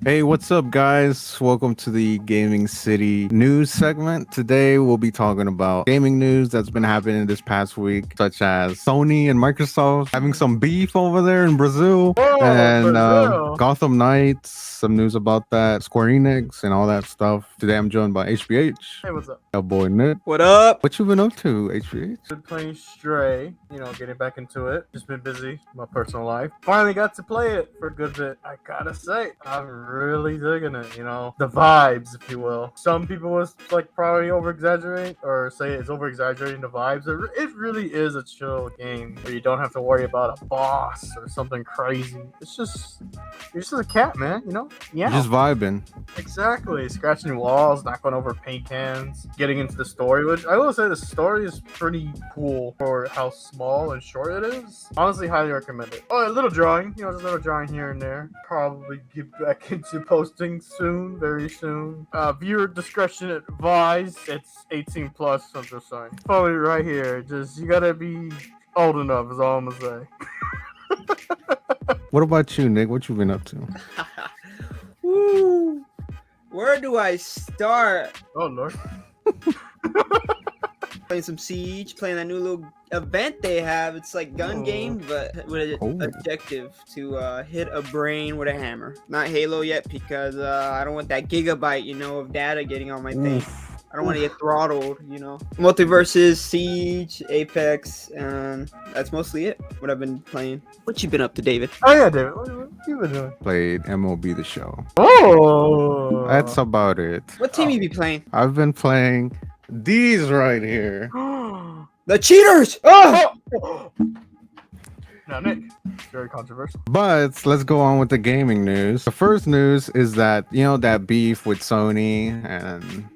Hey, what's up, guys? Welcome to the Gaming City news segment. Today, we'll be talking about gaming news that's been happening this past week, such as Sony and Microsoft having some beef over there in Brazil, Whoa, and Brazil. Gotham Knights, some news about that, Square Enix, and all that stuff. Today, I'm joined by HBH, Hey, what's up? our boy Nick. What up? What you been up to, HBH? Been playing Stray, getting back into it. Just been busy, my personal life. Finally got to play it for a good bit. I gotta say, I'm really digging it, the vibes, if you will. Some people was like probably over exaggerate or say it's over exaggerating the vibes. It really is a chill game where you don't have to worry about a boss or something crazy. You're just a cat, man, Yeah. Just vibing. Exactly. Scratching walls, knocking over paint cans, getting into the story, which I will say the story is pretty cool for how small and short it is. Honestly, highly recommend it. Oh, a little drawing, just a little drawing here and there. Probably get back into posting soon, very soon. Viewer discretion advised. It's 18 plus, I'm just saying. Follow it right here. You gotta be old enough is all I'm gonna say. What about you, Nick? What you been up to? Woo. Where do I start? Oh, Lord. Playing some Siege, playing that new little event they have. It's like gun game, but with an objective to hit a brain with a hammer. Not Halo yet because I don't want that gigabyte, of data getting on my thing. I don't want to get throttled, Multiverses, Siege, Apex, and that's mostly it. What I've been playing. What you been up to, David? Oh, yeah, David. What you been doing? Played MLB The Show. Oh! That's about it. What team you be playing? I've been playing these right here. The cheaters! Oh! Now, Nick, it's very controversial. But let's go on with the gaming news. The first news is that, that beef with Sony and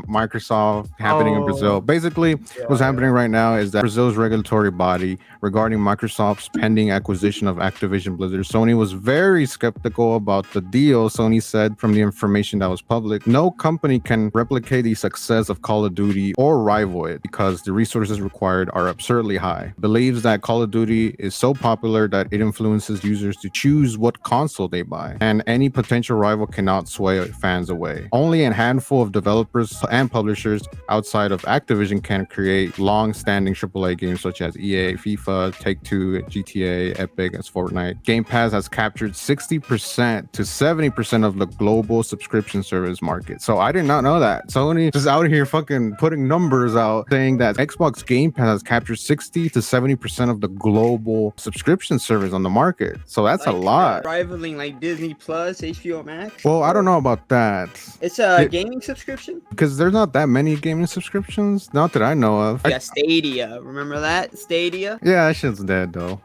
Microsoft happening in Brazil. Basically, what's happening right now is that Brazil's regulatory body regarding Microsoft's pending acquisition of Activision Blizzard, Sony was very skeptical about the deal. Sony said from the information that was public, no company can replicate the success of Call of Duty or rival it because the resources required are absurdly high. Believes that Call of Duty is so popular that it influences users to choose what console they buy, and any potential rival cannot sway fans away. Only a handful of developers and publishers outside of Activision can create long-standing AAA games such as EA, FIFA, Take-Two, GTA, Epic, and Fortnite. Game Pass has captured 60% to 70% of the global subscription service market. So I did not know that. Sony just out here fucking putting numbers out saying that Xbox Game Pass has captured 60 to 70% of the global subscription service on the market. So that's a lot. Rivaling like Disney Plus, HBO Max. Well, I don't know about that. It's a gaming subscription? Because there's not that many gaming subscriptions, not that I know of. Yeah, Stadia. Remember that? Stadia? Yeah, that shit's dead though.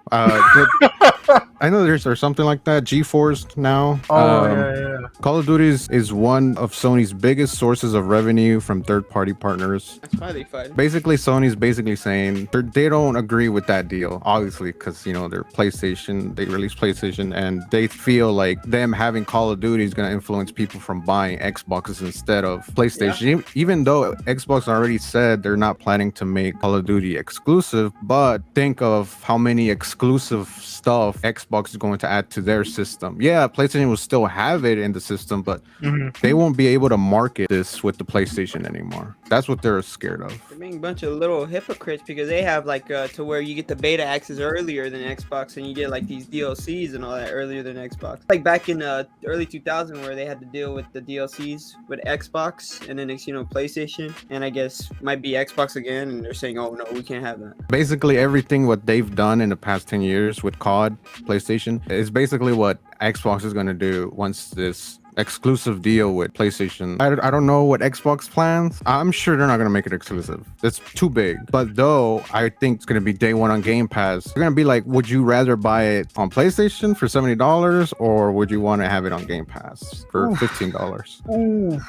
I know there's something like that. GeForce now. Yeah. Call of Duty is one of Sony's biggest sources of revenue from third-party partners. That's why they fight. Basically, Sony's basically saying they don't agree with that deal, obviously, because they're PlayStation. They released PlayStation, and they feel like them having Call of Duty is going to influence people from buying Xboxes instead of PlayStation. Yeah. Even though Xbox already said they're not planning to make Call of Duty exclusive, but think of how many exclusive stuff Xbox is going to add to their system. Yeah, PlayStation will still have it in the system, but they won't be able to market this with the PlayStation anymore. That's what they're scared of. They're being a bunch of little hypocrites because they have like to where you get the beta access earlier than Xbox, and you get like these DLCs and all that earlier than Xbox. Like back in early 2000 where they had to deal with the DLCs with Xbox and then PlayStation, and I guess might be Xbox again, and they're saying, oh no, we can't have that. Basically everything what they've done in the past 10 years with COD, PlayStation, is basically what Xbox is going to do once this exclusive deal with PlayStation. I don't know what Xbox plans. I'm sure they're not going to make it exclusive. It's too big. But though, I think it's going to be day one on Game Pass. They're going to be like, would you rather buy it on PlayStation for $70 or would you want to have it on Game Pass for $15? Ooh.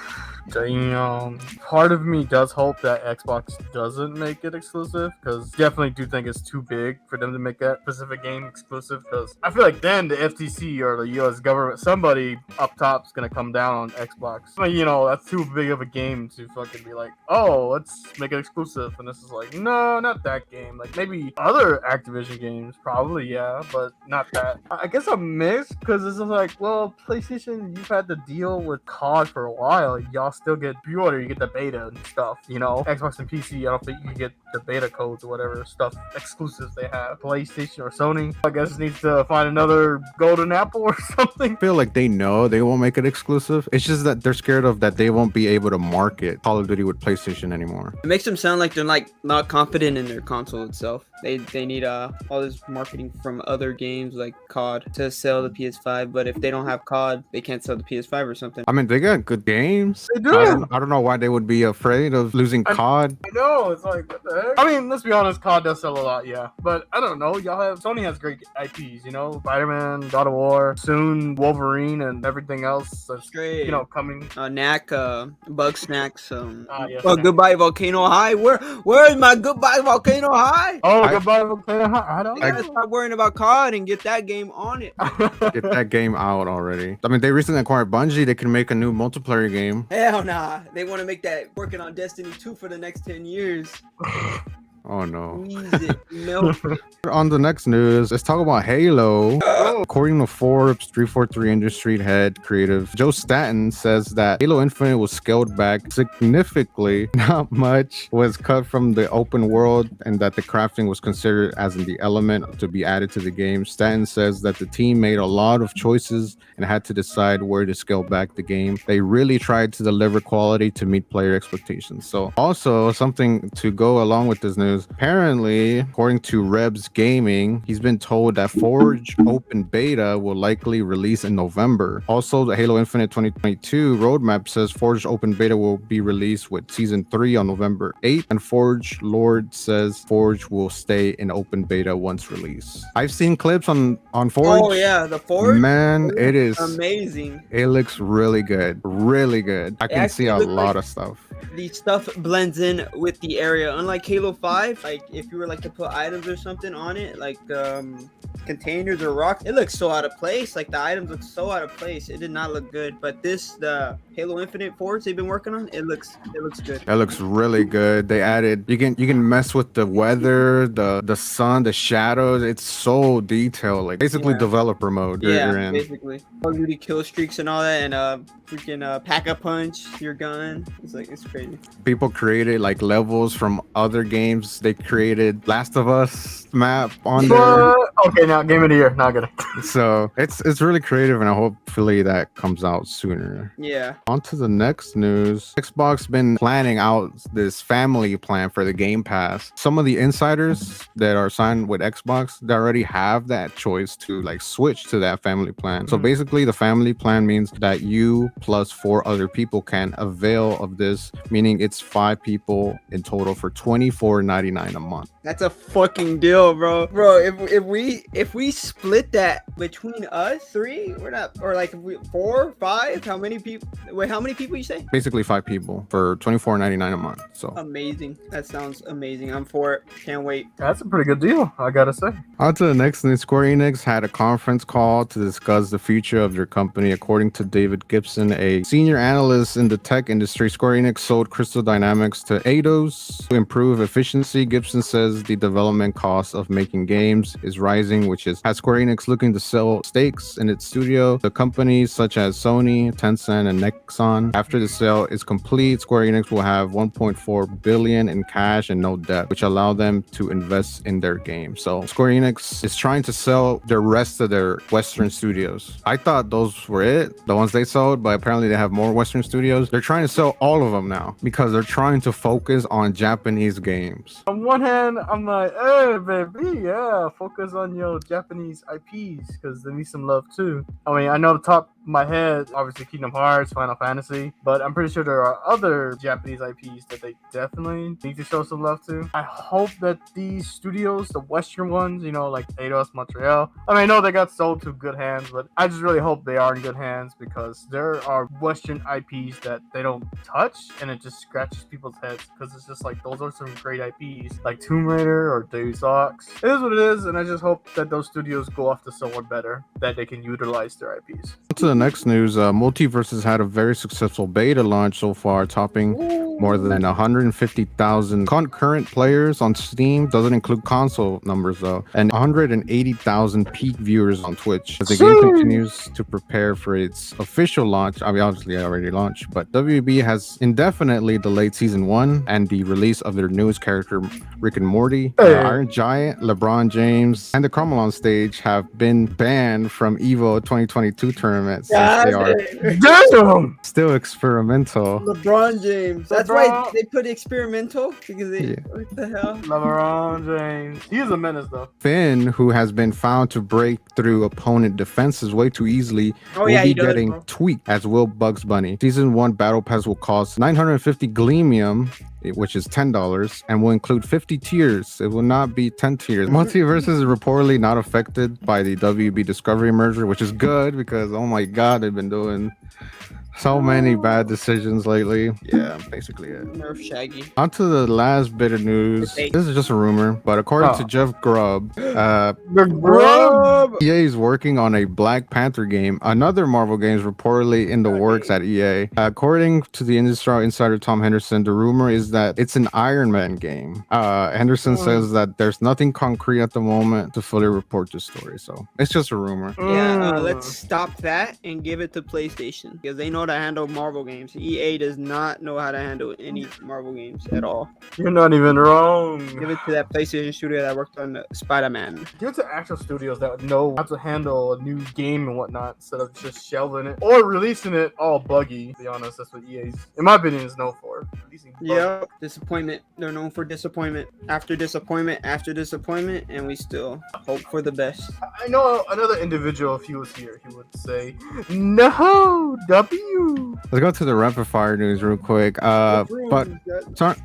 Damn. Part of me does hope that Xbox doesn't make it exclusive, because definitely do think it's too big for them to make that specific game exclusive, because I feel like then the FTC or the US government, somebody up top is going to come down on Xbox. I mean, that's too big of a game to fucking be like, oh, let's make it exclusive. And this is like, no, not that game. Like, maybe other Activision games, probably, yeah, but not that. I guess I'm mixed, because this is like, well, PlayStation, you've had to deal with COD for a while. Y'all still get pre-order, you get the beta and stuff, Xbox and PC, I don't think you can get the beta codes or whatever stuff exclusives they have. PlayStation or Sony, I guess, needs to find another golden apple or something. I feel like they know they won't make it exclusive. It's just that they're scared of that they won't be able to market Call of Duty with PlayStation anymore. It makes them sound like they're like not confident in their console itself. They need all this marketing from other games like COD to sell the PS5, but if they don't have COD, they can't sell the PS5 or something. I mean, they got good games. They do. I don't know why they would be afraid of losing COD. I know, it's like, what the heck? I mean, let's be honest, COD does sell a lot, yeah. But I don't know, Sony has great IPs, Spider-Man, God of War, soon Wolverine, and everything else that's, Great. Coming. Knack, Bug Snacks, yes, Goodbye Volcano High. Where is my Goodbye Volcano High? Oh, Goodbye Volcano High. I don't You gotta stop worrying about COD and get that game on it. Get that game out already. I mean, they recently acquired Bungie. They can make a new multiplayer game. Hell nah. They want to make that working on Destiny 2 for the next 10 years. Oh no. Squeeze it. Milk. On the next news, let's talk about Halo. According to Forbes, 343 Industry head creative Joe Staten says that Halo Infinite was scaled back significantly. Not much was cut from the open world, and that the crafting was considered as the element to be added to the game. Staten says that the team made a lot of choices and had to decide where to scale back the game. They really tried to deliver quality to meet player expectations. So also something to go along with this news, apparently, according to Rebs Gaming, he's been told that Forge Open Beta will likely release in November. Also, the Halo Infinite 2022 roadmap says Forge Open Beta will be released with Season 3 on November 8th, and Forge Lord says Forge will stay in open beta once released. I've seen clips on Forge. Oh yeah, the Forge. Man, it is amazing. It looks really good. Really good. I can see a lot of stuff. The stuff blends in with the area, unlike Halo 5. Like if you were like to put items or something on it, like containers or rocks, it looks so out of place. Like the items look so out of place. It did not look good. But the Halo Infinite Forge they've been working on, it looks good. It looks really good. They added, you can mess with the weather, the sun, the shadows. It's so detailed, like basically developer mode. You're in. Basically Call of Duty kill streaks and all that, and freaking pack-a-punch your gun. It's crazy. People created like levels from other games. They created Last of Us map on there. Okay, now game of the year. Not gonna. So it's really creative, and hopefully that comes out sooner. Yeah. On to the next news. Xbox been planning out this family plan for the Game Pass. Some of the insiders that are signed with Xbox, they already have that choice to like switch to that family plan. So basically the family plan means that you plus 4 other people can avail of this, meaning it's 5 people in total for $24.99 a month. That's a fucking deal, bro. Bro, if we split that between us 3, we're not, or like if we 4, 5, how many people? Wait, how many people you say? Basically 5 people for $24.99 a month. So amazing. That sounds amazing. I'm for it. Can't wait. That's a pretty good deal, I gotta say. On to the next news. Square Enix had a conference call to discuss the future of their company. According to David Gibson, a senior analyst in the tech industry, Square Enix sold Crystal Dynamics to Eidos to improve efficiency. Gibson says the development cost of making games is rising, which has Square Enix looking to sell stakes in its studio to companies such as Sony, Tencent, and Nexon. After the sale is complete, Square Enix will have $1.4 billion in cash and no debt, which allow them to invest in their games. So Square Enix is trying to sell the rest of their Western studios. I thought those were it, the ones they sold, but apparently they have more Western studios. They're trying to sell all of them now because they're trying to focus on Japanese games. On one hand, I'm like, hey, baby, yeah, focus on your Japanese IPs because they need some love too. I mean, I know the top my head, obviously Kingdom Hearts, Final Fantasy, but I'm pretty sure there are other Japanese IPs that they definitely need to show some love to. I hope that these studios, the Western ones, you know, like Eidos, Montreal, I mean, I know they got sold to good hands, but I just really hope they are in good hands because there are Western IPs that they don't touch and it just scratches people's heads because it's just like those are some great IPs like Tomb Raider or Deus Ex. It is what it is, and I just hope that those studios go off to someone better that they can utilize their IPs. To the next news, Multiverse has had a very successful beta launch so far, topping more than 150,000 concurrent players on Steam. Doesn't include console numbers though, and 180,000 peak viewers on Twitch. As the game continues to prepare for its official launch, I mean, obviously it already launched, but WB has indefinitely delayed season 1 and the release of their newest character, Rick and Morty. Iron Giant, LeBron James, and the Cromwell stage have been banned from EVO 2022 tournaments since they are still experimental. LeBron James. That's why they put experimental because they what the hell? LeBron James. He's a menace though. Finn, who has been found to break through opponent defenses way too easily, will be getting tweaked, as will Bugs Bunny. Season 1 Battle Pass will cost 950 Gleamium, which is $10, and will include 50 tiers. It will not be 10 tiers. Multiverse is reportedly not affected by the WB Discovery merger, which is good because, oh my god, they've been doing so many bad decisions lately. Yeah, basically it. Nerf Shaggy. On to the last bit of news. This is just a rumor, but according to Jeff Grubb, EA is working on a Black Panther game. Another Marvel game is reportedly in the works at EA. According to the industry insider Tom Henderson, the rumor is that it's an Iron Man game. Henderson says that there's nothing concrete at the moment to fully report the story, so it's just a rumor. Yeah, let's stop that and give it to PlayStation because they know how to handle Marvel games. EA does not know how to handle any Marvel games at all. You're not even wrong. Give it to that PlayStation studio that worked on Spider-Man. Give it to actual studios that know how to handle a new game and whatnot instead of just shelving it or releasing it all buggy. To be honest, that's what EA's, in my opinion, is known for. Yep, disappointment. They're known for disappointment after disappointment after disappointment, and we still hope for the best. I know another individual, if he was here, he would say, "No, W." Let's go to the rapid fire news real quick. But starting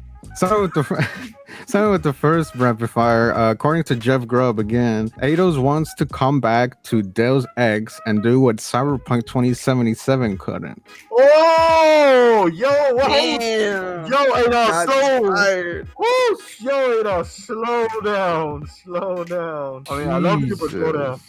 with the first rapid fire, according to Jeff Grubb again, Eidos wants to come back to Deus Ex and do what Cyberpunk 2077 couldn't. Oh, yo, what? Damn. Yo, Eidos, yo, Eidos, slow down. I mean, I love you, but slow down.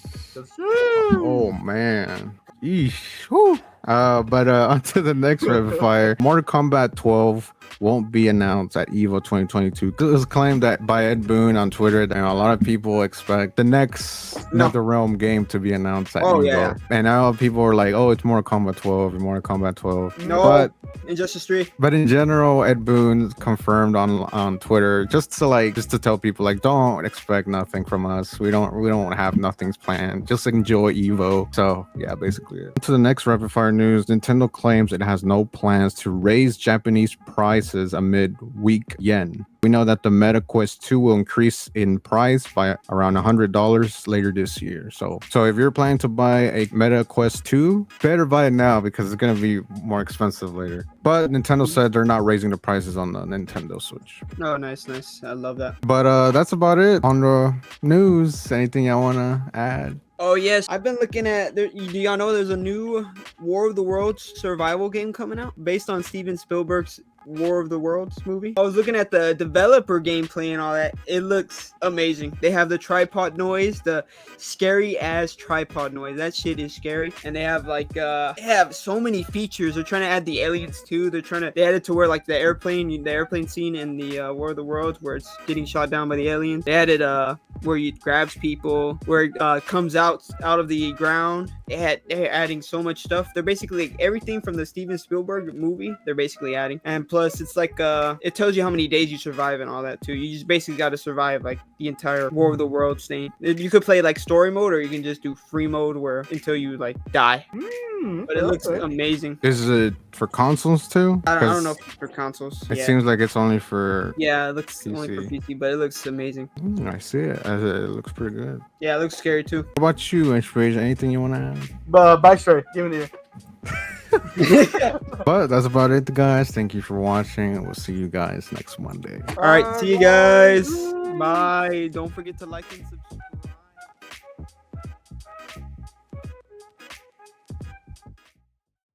Oh man. Eesh. Whew. But on to the next rapid fire. Mortal Kombat 12 won't be announced at EVO 2022. It was claimed that by Ed Boon on Twitter, and a lot of people expect the next NetherRealm game to be announced at EVO. Yeah. And now people are like, oh, it's Mortal Kombat 12 and Mortal Kombat 12. No, but Injustice 3. But in general, Ed Boon confirmed on Twitter just to tell people like, don't expect nothing from us. We don't have nothing's planned. Just enjoy EVO. So yeah, basically it. To the next rapid fire news, Nintendo claims it has no plans to raise Japanese prices amid weak yen. We know that the Meta Quest 2 will increase in price by around $100 later this year. So if you're planning to buy a Meta Quest 2, better buy it now because it's going to be more expensive later. But Nintendo said they're not raising the prices on the Nintendo Switch. Oh, nice. I love that. But that's about it on the news. Anything y'all want to add? Oh yes, I've been looking at. Do y'all know there's a new War of the Worlds survival game coming out based on Steven Spielberg's War of the Worlds movie? I was looking at the developer gameplay and all that. It looks amazing. They have the tripod noise, the scary ass tripod noise. That shit is scary. And they have like they have so many features. They're trying to add the aliens too. They added to where like the airplane scene in the War of the Worlds where it's getting shot down by the aliens. They added where it grabs people, where it comes out of the ground. They're adding so much stuff. They're basically like, everything from the Steven Spielberg movie. They're basically adding. And plus, it's like it tells you how many days you survive and all that too. You just basically got to survive like the entire War of the Worlds thing. You could play like story mode, or you can just do free mode where until you like die. But it looks amazing. Is it for consoles too? I don't know if it's for consoles. It seems like it's only for it looks PC. Only for PC, but it looks amazing. I see it. It looks pretty good. Yeah, it looks scary too. What about you, Inspiration? Anything you want to add? Bye, Stray. Give me the But that's about it, guys. Thank you for watching. We'll see you guys next Monday. All right, see you guys. Bye. Don't forget to like and subscribe.